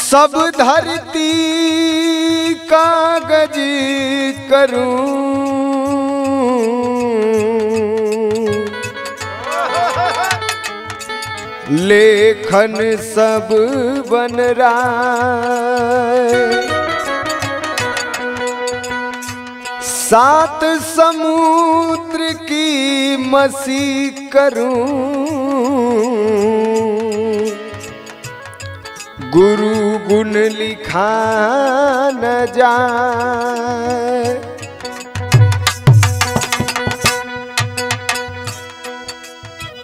सब धरती कागज करूं, लेखन सब बन रहा, सात समुद्र की मसी करूं, गुरु गुण लिखा न जाए।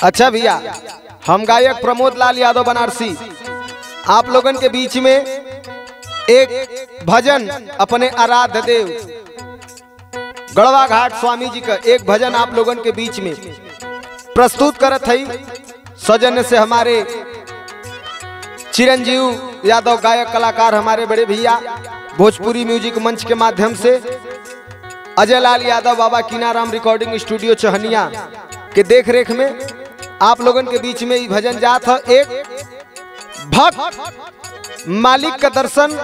अच्छा भैया, हम गायक प्रमोद लाल यादव बनारसी आप लोगन के बीच में एक भजन अपने आराध्य देव गढ़वा घाट स्वामी जी का एक भजन आप लोगन के बीच में प्रस्तुत करत है। सौजन्य से हमारे चिरंजीव यादव गायक कलाकार हमारे बड़े भैया भोजपुरी म्यूजिक मंच के माध्यम से अजय लाल यादव बाबा कीनाराम रिकॉर्डिंग स्टूडियो चहनिया के देख रेख में आप लोगन के बीच में ये भजन जात है। एक भक्त मालिक का दर्शन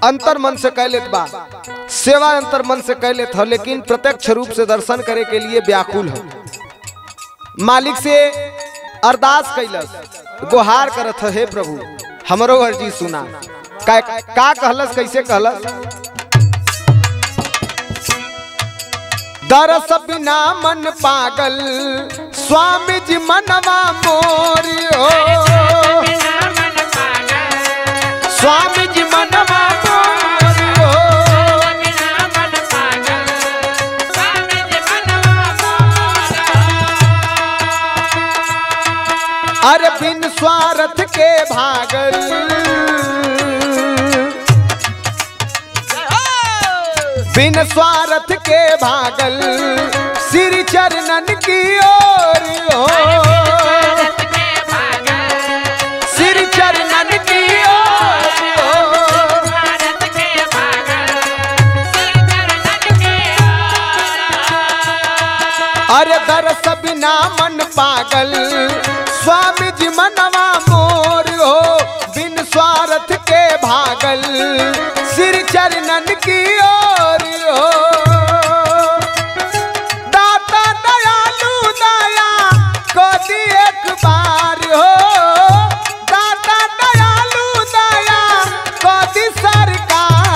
अंतर मन से कह लेत बा, सेवा अंतर मन से कह लेत है, लेकिन प्रत्यक्ष रूप से दर्शन करे के लिए व्याकुल है। मालिक से अरदास कैलस, गुहार करत है, हे प्रभु हमरो अर्जी सुना। का कहलस, कैसे कहलस? दरस बिना मन पागल स्वामी जी मनवा मोरी हो, स्वामी जी मनवा मोरी हो, अरे बिन स्वार्थ के भागल, बिन स्वार्थ के भागल श्री चरणन की ओर हो, श्री चरणन की ओर हो, अरे दरस बिना मन पागल स्वामी जी मनवा मोर हो, बिन स्वार्थ के भागल श्री चरणन की ओर हो। दाता दयालु दया को दी एक बार हो, दाता दयालु दया को दी सरकार,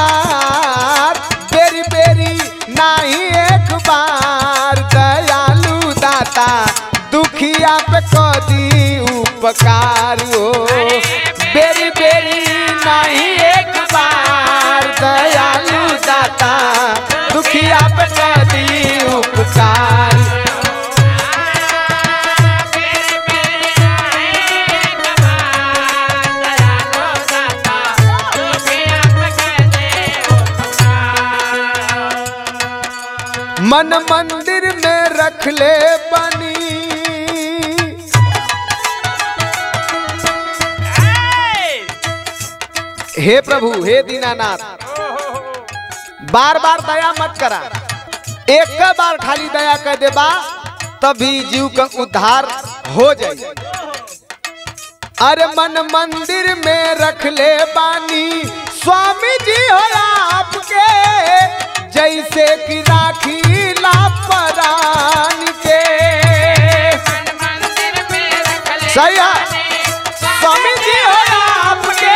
बेरी बेरी नहीं एक बार, दयालु दाता दुखिया पे को दी उपकार हो, बेरी बेरी नहीं एक बार, दयालु दाता दुखिया पे कर दी उपकार। मन मंदिर में रख ले बनी, हे प्रभु हे दीनानाथ बार बार दया मत करा, एक बार खाली दया कर देबा तभी जीव का उद्धार हो जाए। अरे मन मंदिर में रख ले बानी स्वामी जी हो आपके, जैसे कि राखी लापरान के, सही है स्वामी जी हो आपके,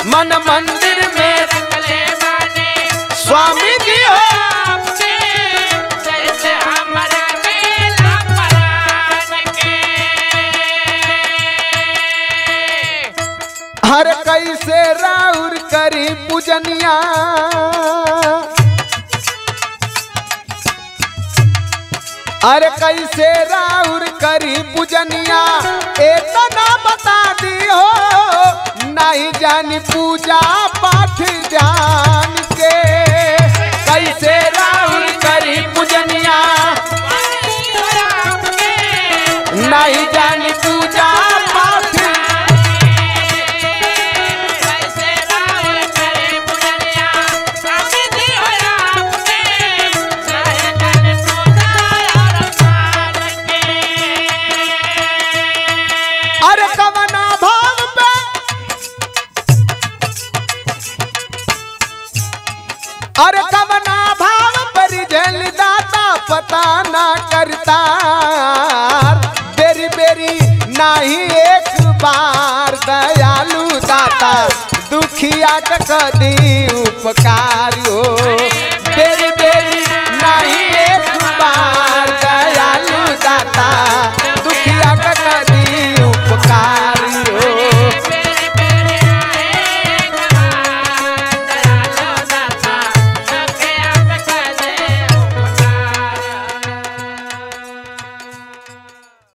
मन मंदिर में स्वामी जी हो आपके, जैसे हमरा मेला परान के, हर कैसे राउर करी पूजनिया, अरे कैसे राउर करी पूजनिया, इतना बता दी हो, नहीं जानी पूजा पाठ जान के, कैसे राउर करी पूजनिया, नहीं जानी पूजा पाठ, करतार बेरी बेरी नाही एक बार दयालु दाता दुखिया कदी उपकार हो बेरी